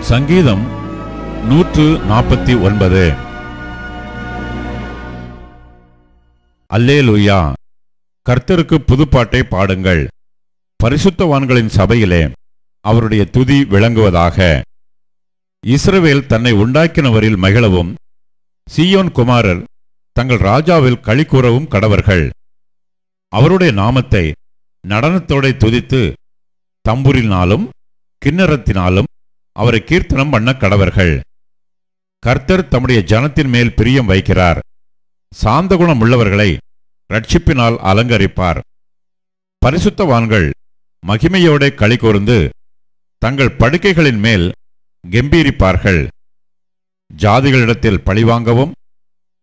சங்கீதம் 149. அல்லேலூயா. கர்த்தருக்கு புதுப்பாட்டை பாடுங்கள். பரிசுத்தவான்களின் சபையிலே அவருடைய துதி விளங்குவதாக. இஸ்ரவேல் தன்னை உண்டாக்கினவரில் மகிழவும், சீயோன் குமாரர் தங்கள் ராஜாவில் களி கூறவும் கடவர்கள். அவருடைய நாமத்தை நடனத்தோടെ துதித்து தம்புரினாலும் கிண்ணறத்தினாலும் அவரை கீர்த்தனம் பண்ண கடவர்கள். கர்த்தர் தம்முடைய ஜனத்தின் மேல் பிரியம் வைக்கிறார். சாந்த குணம் உள்ளவர்களை ரட்சிப்பினால் அலங்கரிப்பார். பரிசுத்தவான்கள் மகிமையோட களி கூர்ந்து தங்கள் படுக்கைகளின் மேல் கெம்பீரிப்பார்கள். ஜாதிகளிடத்தில் பழிவாங்கவும்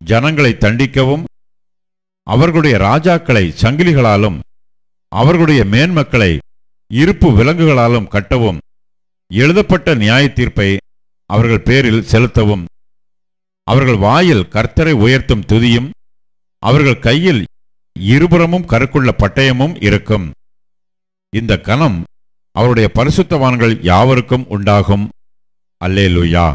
ஜனங்களை தண்டிக்கவும் அவர்களுடைய ராஜாக்களை சங்கிலிகளாலும் அவர்களுடைய மேன்மக்களை இருப்பு விலங்குகளாலும் கட்டவும் எழுதப்பட்ட நியாய தீர்ப்பை அவர்கள் பேரில் செலுத்தவும் அவர்கள் வாயில் கர்த்தரை உயர்த்தும் துதியும் அவர்கள் கையில் இருபுறமும் கருக்குள்ள பட்டயமும் இருக்கும். இந்த கனம் அவருடைய பரிசுத்தவான்கள் யாவருக்கும் உண்டாகும். அல்லேலூயா.